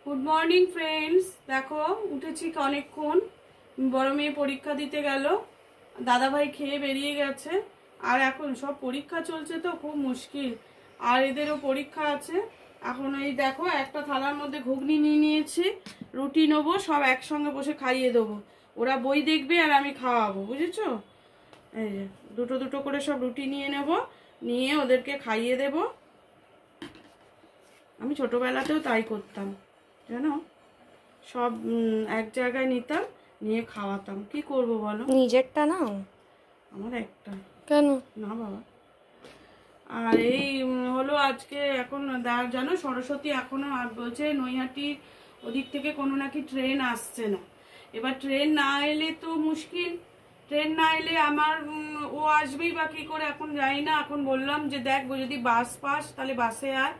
Good morning friends. দেখো উঠেছি অনেকক্ষণ, বড় মেয়ে পরীক্ষা দিতে গেল, দাদাভাই খেয়ে বেরিয়ে গেছে। আর এখন সব পরীক্ষা চলছে তো খুব মুশকিল, আর এদেরও পরীক্ষা আছে। এখন এই দেখো একটা থালার মধ্যে ঘুগনি নিয়ে নিয়েছি, রুটি নেবো, সব একসঙ্গে বসে খাইয়ে দেবো। ওরা বই দেখবে আর আমি খাওয়াবো, বুঝেছো? এই যে দুটো দুটো করে সব রুটি নিয়ে নেব, নিয়ে ওদেরকে খাইয়ে দেব। আমি ছোটবেলাতেও তাই করতাম জানো, সব এক জায়গায় নিতাম, নিয়ে খাওয়াতাম। কি করব বলো? নিজেরটা নাও। আমার একটা কেন না বাবা। আর এই হলো আজকে, এখন জানো সরস্বতী এখনো বলছে নৈহাটির ওদিক থেকে কোনো নাকি ট্রেন আসছে না। এবার ট্রেন না এলে তো মুশকিল, ট্রেন না এলে আমার ও আসবেই বা কী করে এখন জানি না। এখন বললাম যে দেখ যদি বাস পাস তাহলে বাসে আয়।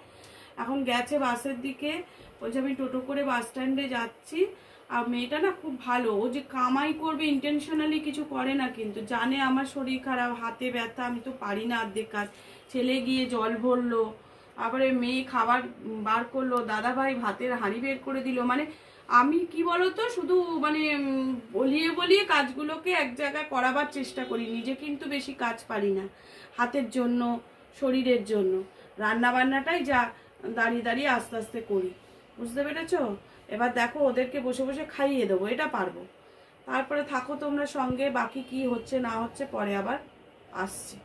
এখন গেছে বাসের দিকে, বলছে আমি টোটো করে বাস স্ট্যান্ডে যাচ্ছি। আর মেয়েটা না খুব ভালো, ও যে কামাই করবে ইন্টেনশনালি কিছু করে না, কিন্তু জানে আমার শরীর খারাপ, হাতে ব্যথা, আমি তো পারি না অর্ধেক কাজ। ছেলে গিয়ে জল ভরলো, তারপরে মেয়ে খাবার বার করলো, দাদা ভাই ভাতের হাঁড়ি বের করে দিল। মানে আমি কি বলতো শুধু মানে বলিয়ে বলিয়ে কাজগুলোকে এক জায়গায় করাবার চেষ্টা করি, নিজে কিন্তু বেশি কাজ পারি না হাতের জন্য, শরীরের জন্য। রান্না বান্নাটাই যা দাঁড়িয়ে দাঁড়িয়ে আস্তে আস্তে করি, বুঝতে পেরেছো? এবার দেখো ওদেরকে বসে বসে খাইয়ে দেবো, এটা পারবো। তারপরে থাকো তোমরা সঙ্গে, বাকি কি হচ্ছে না হচ্ছে পরে আবার আসছি।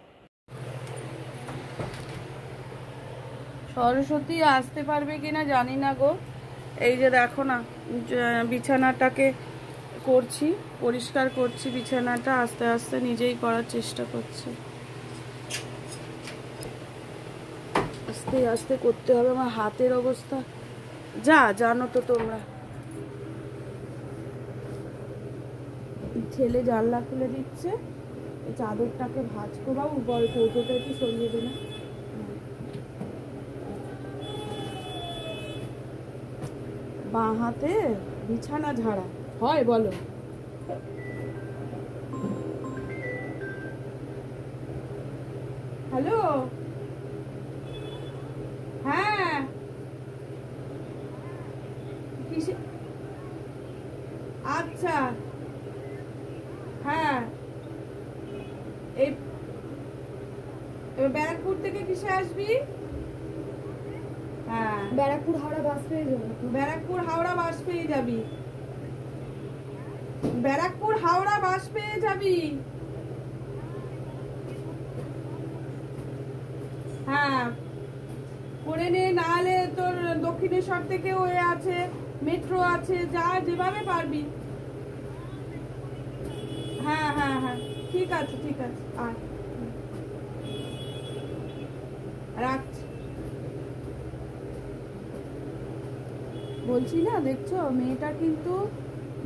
সরস্বতী আসতে পারবে কিনা জানি না গো। এই যে দেখো না, বিছানাটাকে করছি, পরিষ্কার করছি বিছানাটা, আস্তে আস্তে নিজেই করার চেষ্টা করছি। আস্তে আস্তে করতে হবে, আমার হাতের অবস্থা যা জানো তো তোমরা। ছেলে জানলা খুলে দিচ্ছে, এই চাদরটাকে ভাঁজ করবো, বড় কৌটোটা একটু সরিয়ে দেবে। বাঁ হাতে বিছানা ঝাড়া হয় বলো? হ্যালো, হ্যাঁ কিসে? আচ্ছা হ্যাঁ, এই ব্যারাকপুর থেকে কিসে আসবি? হ্যাঁ ব্যারাকপুর হাওড়া বাস পেয়ে যাবো। ব্যারাকপুর হাওড়া বাস পেয়ে যাবি, ব্যারাকপুর হাওড়া বাস পেয়ে যাবি। হ্যাঁ করে নে, নাহলে তোর দক্ষিণেশ্বর থেকে ওয়ে আছে, মেট্রো আছে, যা যেভাবে পারবি। হ্যাঁ হ্যাঁ হ্যাঁ ঠিক আছে ঠিক আছে, আর রাখছি। বলছি না, দেখছো মেয়েটা কিন্তু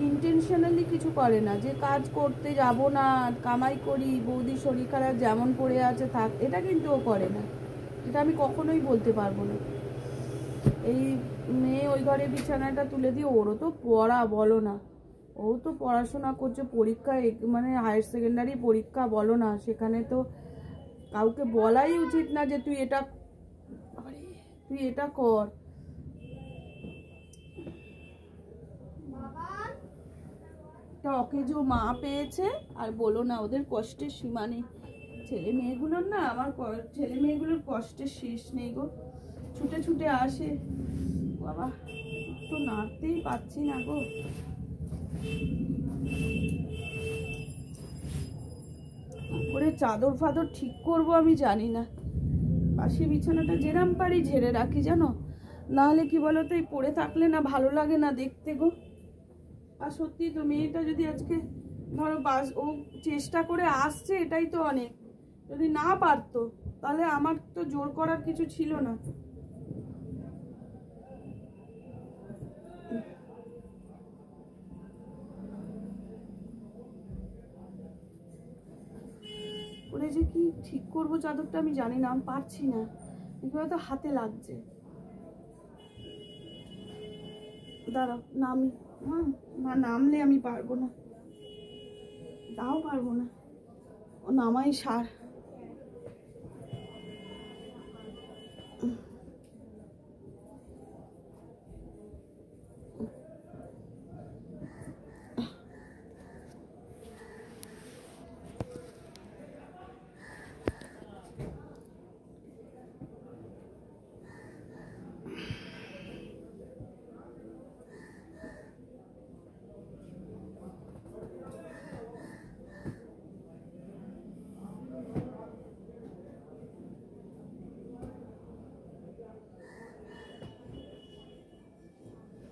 ইন্টেনশনালি কিছু করে না, যে কাজ করতে যাব না, কামাই করি, বৌদি শরীর খারাপ যেমন পড়ে আছে থাক, এটা কিন্তু ও করে না। এটা আমি কখনোই বলতে পারবো না। এই মেয়ে ওই ঘরে বিছানাটা তুলে দিয়ে, ওরও তো পড়া বলো না, ও তো পড়াশোনা করছে, পরীক্ষা মানে হায়ার সেকেন্ডারি পরীক্ষা বলো না, সেখানে তো কাউকে বলাই উচিত না যে তুই এটা কর। অকেজো মা পেয়েছে, আর বলো না, ওদের কষ্টের সীমা নেই। ছেলে মেয়েগুলোর না, আমার ছেলে মেয়েগুলোর কষ্টের শেষ নেই গো। ছুটে ছুটে আসে, বাবা তো নাড়তেই পাচ্ছি না গো। করে চাদর ফাদর ঠিক করবো আমি জানি না, পাশে বিছানাটা যেরাম পারি ঝেড়ে রাখি জানো, নাহলে কি বলতো এই পড়ে থাকলে না ভালো লাগে না দেখতে গো। আর সত্যি তো মেয়েটা যদি আজকে ধরো ও চেষ্টা করে আসছে, এটাই তো অনেক। যদি না পারতো তাহলে আমার তো জোর করার কিছু ছিল না। ওরে যে কি ঠিক করবো চাদরটা আমি জানি না, আমি পারছি না, এগুলো তো হাতে লাগছে। দাঁড়াও নামি, না নামলে আমি পারবো না, তাও পারবো না, ও নামাই সার।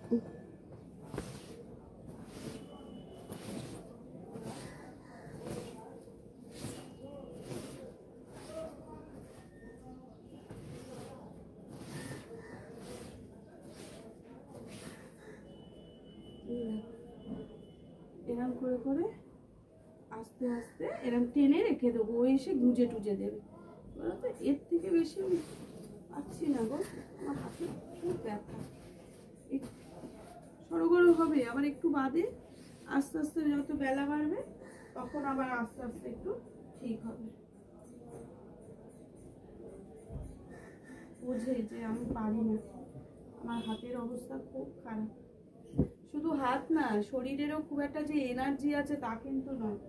এরম করে করে আস্তে আস্তে এরম টেনে রেখে দেবো, ও এসে গুঁজে টুজে দেবে। বলতো এর থেকে বেশি আমি পাচ্ছি না গো, আমার হাতে খুব ব্যথা। সরগরম হবে আবার একটু বাদে, আস্তে আস্তে যত বেলা বাড়বে তখন আবার আস্তে আস্তে একটু ঠিক হবে। বোঝে যে আমি পারি না, আমার হাতের অবস্থা খুব খারাপ। শুধু হাত না, শরীরেরও খুব একটা যে এনার্জি আছে তা কিন্তু নয়,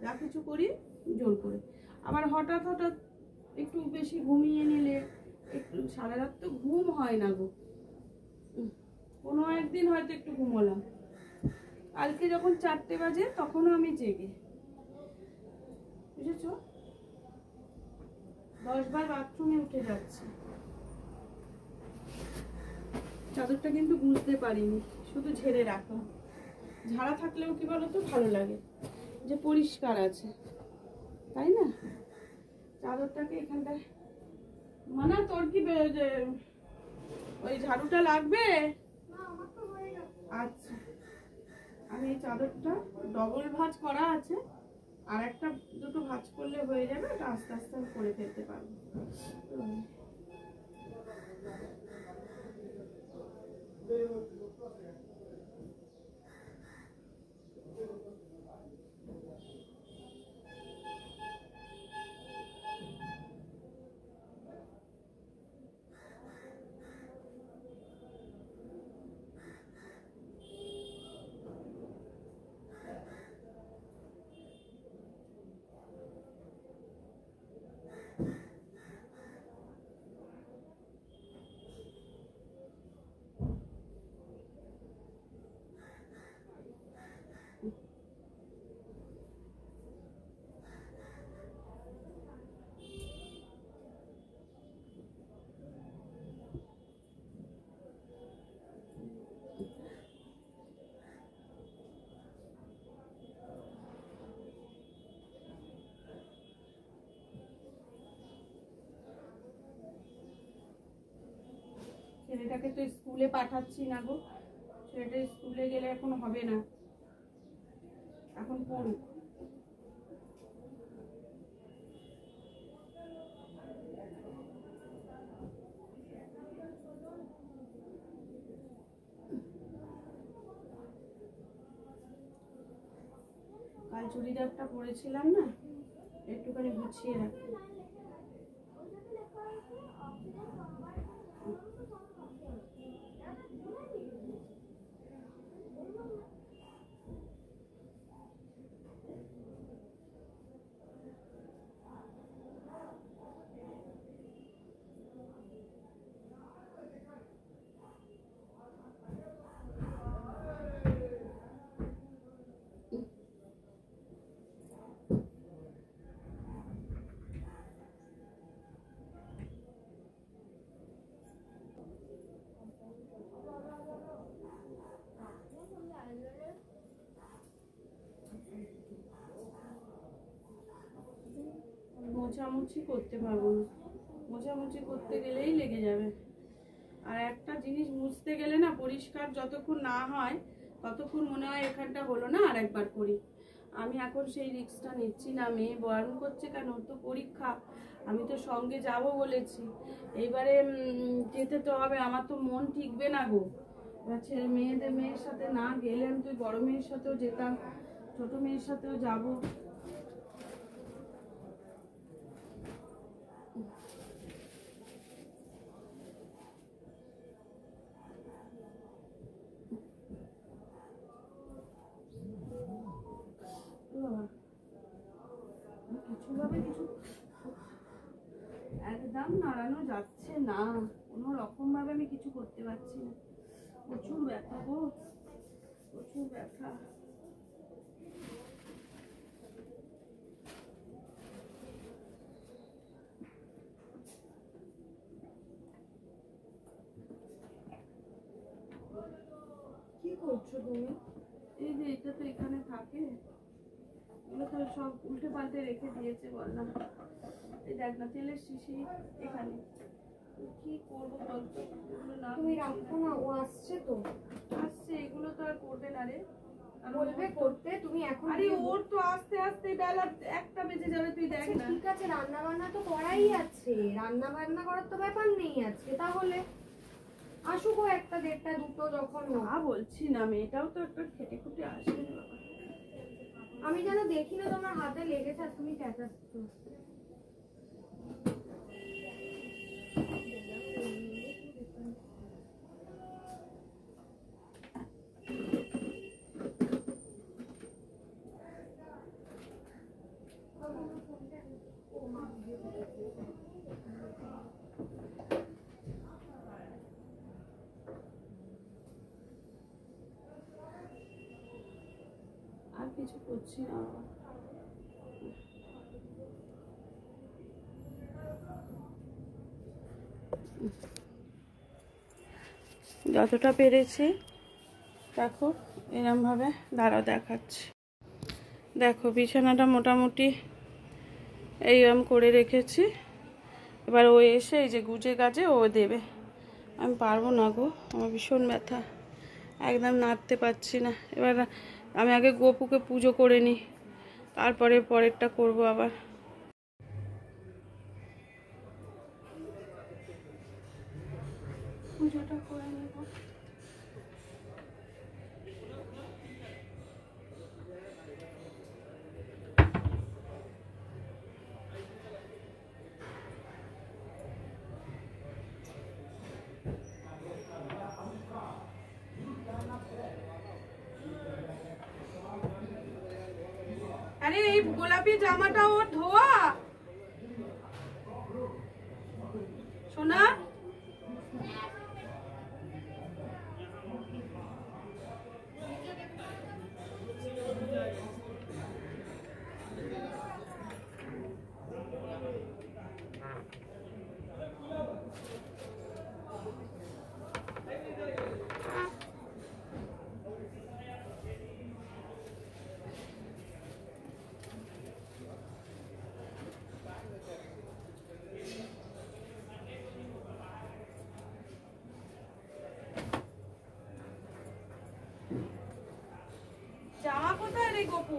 যা কিছু করি জোর করে। আবার হঠাৎ হঠাৎ একটু বেশি ঘুমিয়ে নিলে, একটু সারা রাত তো ঘুম হয় না গো, কোনো একদিন হয়তো একটু ঘুমোলাম। কালকে যখন 4টে বাজে তখনও আমি জেগে, বুঝেছো, 10 বার বাথরুমে উঠে যাচ্ছে। চাদরটা কিন্তু বুঝতে পারিনি, শুধু ঝেড়ে রাখলাম। ঝাড়া থাকলেও কি বলতো ভালো লাগে যে পরিষ্কার আছে, তাই না? চাদরটাকে এখানটায়, মানা তোর কি ওই ঝাড়ুটা লাগবে? আচ্ছা, আমি এই চাদরটা ডবল ভাঁজ করা আছে, আর একটা দুটো ভাঁজ করলে হয়ে যাবে, ওটা আস্তে আস্তে আমি করে ফেলতে পারবো। ছেলেটাকে তো স্কুলে পাঠাচ্ছি না গো, ছেলেটা স্কুলে গেলে এখন হবে না, এখন পড়ুক। কাল চুড়িদারটা পরেছিলাম না, একটুখানি গুছিয়ে রাখি। মোছামুছি করতে পারবো না, মোছামুছি করতে গেলেই লেগে যাবে। আর একটা জিনিস মুছতে গেলে না, পরিষ্কার যতক্ষণ না হয় ততক্ষণ মনে হয় এখানটা হলো না, আর একবার করি। আমি এখন সেই রিস্কটা নিচ্ছি না। মেয়ে বারণ করছে, কেন, তো পরীক্ষা, আমি তো সঙ্গে যাব বলেছি, এইবারে যেতে তো হবে, আমার তো মন ঠিকবে না গো। ছেলে মেয়ের সাথে না গেলে, আমি তো বড় মেয়ের সাথেও যেতাম, ছোট মেয়ের সাথেও যাবো। একদম নাড়ানো যাচ্ছে না, কোনো রকম ভাবে আমি কিছু করতে পারছি না। প্রচুর ব্যথা গো, প্রচুর ব্যথা। কি করছো তুমি? এই যে এটা তো এখানে থাকে, এগুলো তো সব উল্টে পাল্টে রেখে দিয়েছে বল না। এই দেখ না তেলের শিশি এখানে, কি করবো বলতো, এগুলো না তুমি রাখো না, ও আসছে তো। আসছে, এগুলো তো আর করবে না রে, বলবে করতে, তুমি এখন আরে ওর তো আস্তে আস্তে বেলা 1টা বেজে যাবে, তুই দেখ না। ঠিক আছে, রান্না বান্না তো করাই আছে, রান্না বান্না করার তো ব্যাপার নেই আজকে। তাহলে আসুক ও 1টা 1:30 2টো যখন হোক। বলছি না, মেয়েটাও তো একটা খেটে খুটে আসবে বাবা। আমি যেন দেখি না তোমার হাতে লেগেছে আর তুমি চেঁচাচ্ছ। আর কিছু করছি না বাবা। যতটা পেরেছি দেখো, এরম ভাবে দাঁড়াও দেখাচ্ছি। দেখো বিছানাটা মোটামুটি এইরকম করে রেখেছি। এবার ও এসে এই যে গুজে গাজে ও দেবে, আমি পারবো না গো, আমার ভীষণ ব্যথা, একদম নাড়তে পারছি না। এবার আমি আগে গোপুকে পুজো করে নিই, তারপরে পরেরটা করব আবার। পুজোটা করে নেব। আরে এই গোলাপি জামাটা ওর ধোয়া সোনা। জামা কোথায় রে গোপু?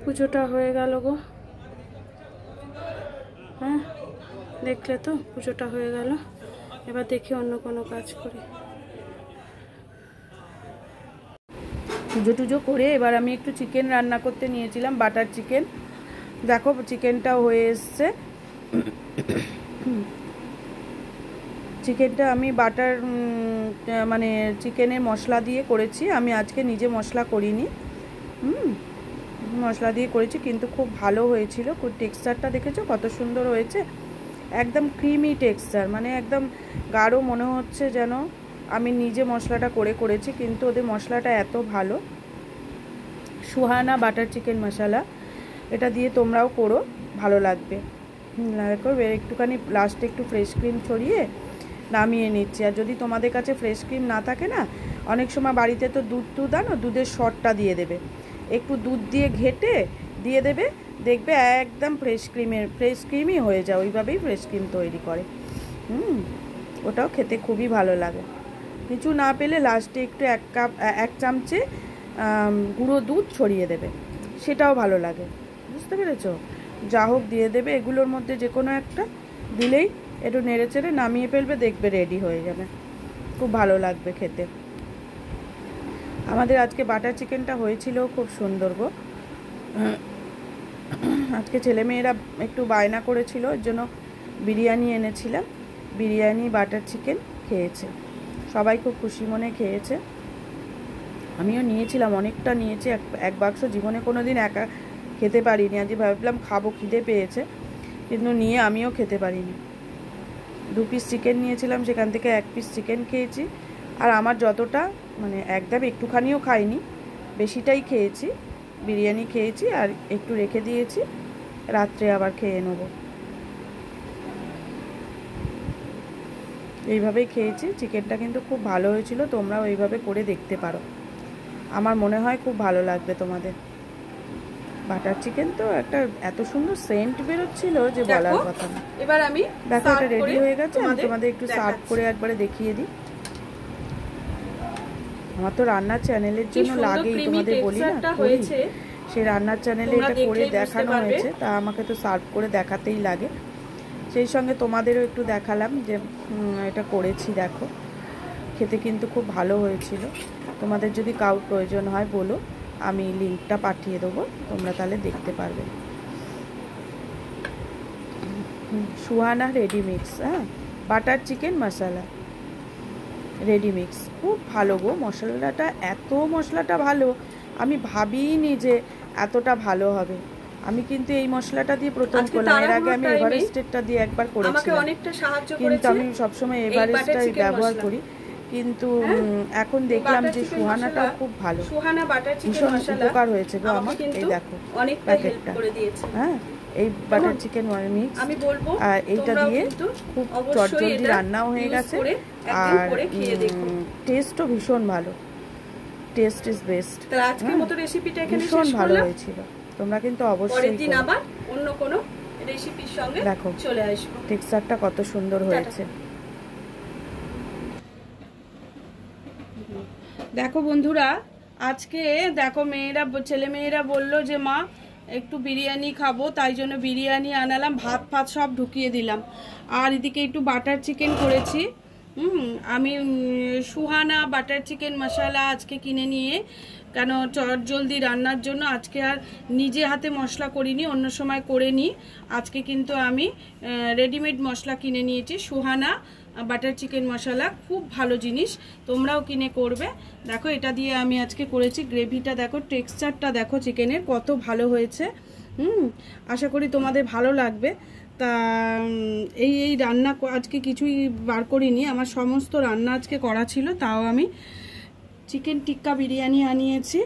পুজোটা হয়ে গেল গো। হ্যাঁ দেখলে তো পুজোটা হয়ে গেল। এবার দেখি অন্য কোনো কাজ করি। পুজো টুজো করে এবার আমি একটু চিকেন রান্না করতে নিয়েছিলাম, বাটার চিকেন। দেখো চিকেনটাও হয়ে এসছে। চিকেনটা আমি বাটার মানে চিকেনের মশলা দিয়ে করেছি। আমি আজকে নিজে মশলা করিনি, মশলা দিয়ে করেছি, কিন্তু খুব ভালো হয়েছিল। টেক্সচারটা দেখেছো কত সুন্দর হয়েছে, একদম ক্রিমি টেক্সচার, মানে একদম গাঢ় মনে হচ্ছে যেন আমি নিজে মশলাটা করেছি। কিন্তু ওদের মশলাটা এত ভালো। সুহানা বাটার চিকেন মশলা, এটা দিয়ে তোমরাও করো, ভালো লাগবে। একটুখানি লাস্টে একটু ফ্রেশ ক্রিম ছড়িয়ে নামিয়ে নিচ্ছি। আর যদি তোমাদের কাছে ফ্রেশ ক্রিম না থাকে না, অনেক সময় বাড়িতে তো দুধ আনো, দুধের শটটা দিয়ে দেবে, একটু দুধ দিয়ে ঘেটে দিয়ে দেবে, দেখবে একদম ফ্রেশ ক্রিমই হয়ে যায়। ওইভাবেই ফ্রেশ ক্রিম তৈরি করে। ওটাও খেতে খুবই ভালো লাগে। কিছু না পেলে লাস্টে একটু এক চামচে গুঁড়ো দুধ ছড়িয়ে দেবে, সেটাও ভালো লাগে। বুঝতে পেরেছো? যা হোক দিয়ে দেবে, এগুলোর মধ্যে যে কোনো একটা দিলেই একটু নেড়ে চেড়ে নামিয়ে ফেলবে, দেখবে রেডি হয়ে যাবে। খুব ভালো লাগবে খেতে। আমাদের আজকে বাটার চিকেনটা হয়েছিল খুব সুন্দর গো। আজকে ছেলেমেয়েরা একটু বায়না করেছিল, এর জন্য বিরিয়ানি এনেছিলাম। বিরিয়ানি বাটার চিকেন খেয়েছে সবাই, খুব খুশি মনে খেয়েছে। আমিও নিয়েছিলাম, অনেকটা নিয়েছি, এক বাক্স। জীবনে কোনো দিন একা খেতে পারিনি। আজ ভাবলাম খাবো, খিদে পেয়েছে, কিন্তু নিয়ে আমিও খেতে পারিনি। 2 পিস চিকেন নিয়েছিলাম, সেখান থেকে 1 পিস চিকেন খেয়েছি। আর আমার যতটা, মানে একদম একটুখানিও খাইনি, বেশিটাই খেয়েছি। বিরিয়ানি খেয়েছি আর একটু রেখে দিয়েছি, রাত্রে আবার খেয়ে নেব। এইভাবেই খেয়েছি। চিকেনটা কিন্তু খুব ভালো হয়েছিল, তোমরাও এইভাবে করে দেখতে পারো। আমার মনে হয় খুব ভালো লাগবে তোমাদের। বাটার চিকেন তো একটা এত সুন্দর সেন্ট বেরোচ্ছিল যে বলার কথা না। এবার আমি দেখো এটা রেডি হয়ে গেছে। আমি তোমাদের একটু সার্ভ করে একবারে দেখিয়ে দিই। আমার তো রান্নার চ্যানেলের জন্য লাগেই, তোমাদের বলি না, সেই রান্নার চ্যানেলে এটা করে দেখানো হয়েছে, তা আমাকে তো সার্ভ করে দেখাতেই লাগে। সেই সঙ্গে তোমাদেরও একটু দেখালাম যে এটা করেছি। দেখো খেতে কিন্তু খুব ভালো হয়েছিল। তোমাদের যদি কাউর প্রয়োজন হয় বলো, আমি লিঙ্কটা পাঠিয়ে দেবো, তোমরা তাহলে দেখতে পারবে। সুহানা রেডিমিক্স, হ্যাঁ, বাটার চিকেন মশলা রেডিমিক্স, খুব ভালো গো। মশলাটা ভালো, আমি ভাবিনি যে এতটা ভালো হবে। আমি কিন্তু এই মশলাটা দিয়ে প্রথম করলাম, এর আগে আমি এভারেস্টেরটা দিয়ে একবার করেছিলাম, কিন্তু আমি সবসময় এভারেস্টটাই ব্যবহার করি। কিন্তু এখন দেখলাম যে সুহানাটা খুব ভালো, ভীষণ উপকার হয়েছে গো আমার। এই দেখো প্যাকেটটা, হ্যাঁ, এই বাটার চিকেন মিক্স, আর এইটা দিয়ে খুব চটজলদি রান্নাও হয়ে গেছে। আর টেস্টও ভীষণ ভালো, টেস্ট ইজ বেস্ট। আজকের মতো রেসিপিটা এখানে ভীষণ ভালো হয়েছিল। তোমরা কিন্তু অবশ্যই দিন আবার অন্য কোনো রেসিপির সঙ্গে দেখো চলে আসবো। টেক্সচারটা কত সুন্দর হয়েছে। দেখো বন্ধুরা, আজকে দেখো ছেলেমেয়েরা বললো যে মা একটু বিরিয়ানি খাবো, তাই জন্য বিরিয়ানি আনালাম, ভাত সব ঢুকিয়ে দিলাম। আর এদিকে একটু বাটার চিকেন করেছি। আমি সুহানা বাটার চিকেন মশলা আজকে কিনে নিয়ে, কেন চটজলদি রান্নার জন্য আজকে আর নিজে হাতে মশলা করিনি, অন্য সময় করে নিই। আজকে কিন্তু আমি রেডিমেড মশলা কিনে নিয়েছি। সুহানা বাটার চিকেন মশলা খুব ভালো জিনিস, তোমরাও কিনে করবে। দেখো এটা দিয়ে আমি আজকে করেছি। গ্রেভিটা দেখো, টেক্সচারটা দেখো চিকেনের কত ভালো হয়েছে। আশা করি তোমাদের ভালো লাগবে। তা এই রান্না আজকে কিছুই বার করিনি, আমার সমস্ত রান্না আজকে করা ছিল। তাও আমি চিকেন টিক্কা বিরিয়ানি আনিয়েছি।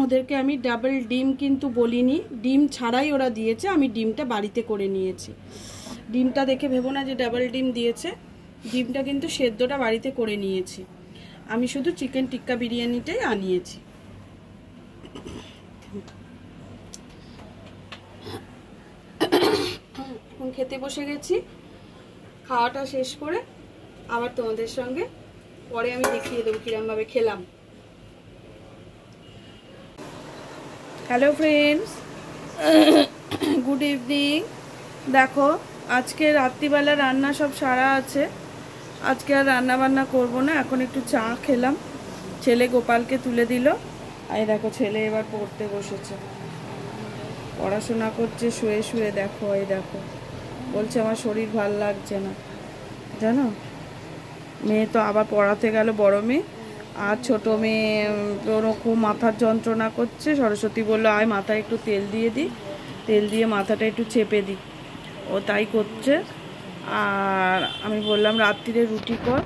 ওদেরকে আমি ডাবল ডিম কিন্তু বলিনি, ডিম ছাড়াই ওরা দিয়েছে, আমি ডিমটা বাড়িতে করে নিয়েছি। ডিমটা দেখে ভেবো না যে ডাবল ডিম দিয়েছে, ডিমটা কিন্তু সেদ্ধটা বাড়িতে করে নিয়েছি। আমি শুধু চিকেন টিক্কা বিরিয়ানিটাই আনিয়েছি। এখন খেতে বসে গেছি। খাওয়াটা শেষ করে আবার তোমাদের সঙ্গে পরে আমি দেখিয়ে দেবো কিরম ভাবে খেলাম। Hello friends, good evening. দেখো আজকে রাত্রিবেলা রান্না সব সারা আছে, আজকে আর রান্না বান্না করবো না। এখন একটু চা খেলাম, ছেলে গোপালকে তুলে দিল। আর দেখো ছেলে এবার পড়তে বসেছে, পড়াশোনা করছে শুয়ে শুয়ে। দেখো এই দেখো, বলছে আমার শরীর ভাল লাগছে না, জানো। মেয়ে তো আবার পড়াতে গেল, বড় মেয়ে। আর ছোটো মেয়ে ওরও খুব মাথার যন্ত্রণা করছে। সরস্বতী বললো আয় মাথায় একটু তেল দিয়ে দিই, তেল দিয়ে মাথাটা একটু চেপে দিই। ও তাই করছে। আর আমি বললাম রাত্রিরে রুটি কর,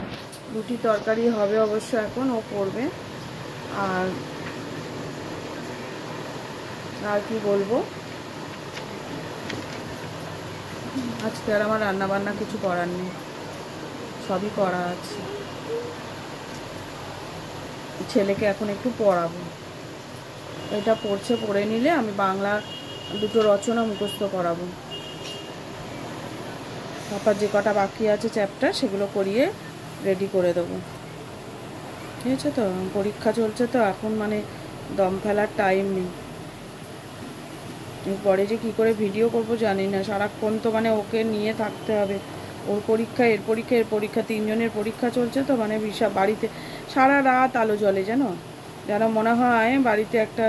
রুটি তরকারি হবে অবশ্য, এখন ও করবে। আর কি বলবো, আজকে আর আমার রান্না বান্না কিছু করার নেই, সবই করা আছে। ছেলেকে এখন একটু পড়াবো, এটা পড়ছে, পড়ে নিলে আমি বাংলা দুটো রচনা মুখস্থ করাবো। তারপর যে কটা বাকি আছে চ্যাপ্টার সেগুলো করিয়ে রেডি করে দেবো। ঠিক আছে তো, পরীক্ষা চলছে তো এখন, মানে দম ফেলার টাইম নেই। পরে যে কী করে ভিডিও করবো জানি না, সারাক্ষণ তো মানে ওকে নিয়ে থাকতে হবে। ওর পরীক্ষা, এর পরীক্ষা, এর পরীক্ষা, তিনজনের পরীক্ষা চলছে তো, মানে বিশাল বাড়িতে সারা রাত আলো জ্বলে, জানো, যেন মনে হয় বাড়িতে একটা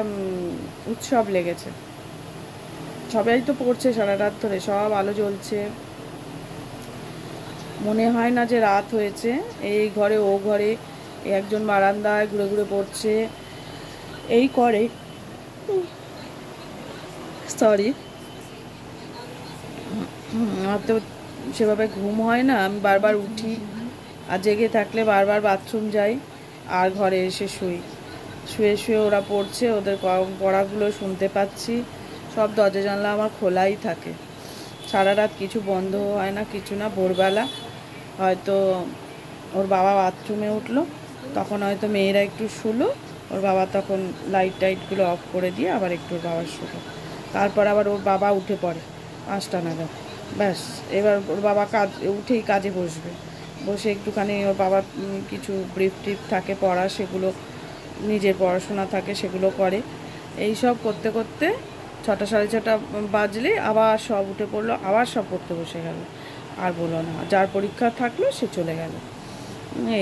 উৎসব লেগেছে। সবাই তো পড়ছে সারা রাত ধরে, সব আলো জ্বলছে, মনে হয় না যে রাত হয়েছে। এই ঘরে ও ঘরে, একজন বারান্দায় ঘুরে ঘুরে পড়ছে, এই করে। সরি, আমার তো সেভাবে ঘুম হয় না, আমি বারবার উঠি, আর জেগে থাকলে বারবার বাথরুম যাই, আর ঘরে এসে শুই। শুয়ে শুয়ে ওরা পড়ছে, ওদের পড়াগুলো শুনতে পাচ্ছি। সব দরজা জানলা আমার খোলাই থাকে, সারা রাত কিছু বন্ধ হয় না, কিছু না। ভোরবেলা হয়তো ওর বাবা বাথরুমে উঠলো, তখন হয়তো মেয়েরা একটু শুলো, ওর বাবা তখন লাইট টাইটগুলো অফ করে দিয়ে আবার একটু ওর বাবা শুলো। তারপর আবার ওর বাবা উঠে পড়ে 5টা নাগাদ, ব্যাস। এবার ওর বাবা উঠেই কাজে বসবে, বসে একটুখানি ওর বাবার কিছু ব্রিফ টিপ থাকে পড়া, সেগুলো, নিজের পড়াশোনা থাকে সেগুলো করে। এই সব করতে করতে 6টা 6:30 বাজলে আবার সব উঠে পড়লো, আবার সব পড়তে বসে গেল। আর বলো না, যার পরীক্ষা থাকলো সে চলে গেল।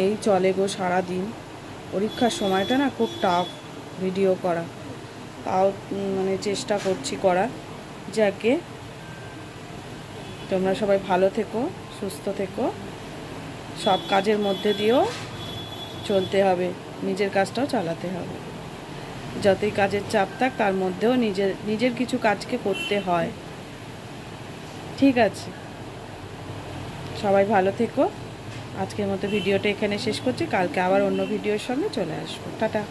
এই চলে গো সারা দিন। পরীক্ষার সময়টা না খুব টাফ ভিডিও করা, তাও মানে চেষ্টা করছি করার। যাকে তোমরা সবাই ভালো থেকো, সুস্থ থেকো, সব কাজের মধ্যে দিয়েও চলতে হবে, নিজের কাজটাও চালাতে হবে। যতই কাজের চাপ থাক তার মধ্যেও নিজের কিছু কাজকে করতে হয়। ঠিক আছে, সবাই ভালো থেকো। আজকের মতো ভিডিওটা এখানে শেষ করছি, কালকে আবার অন্য ভিডিওর সঙ্গে চলে আসবো। টাটা।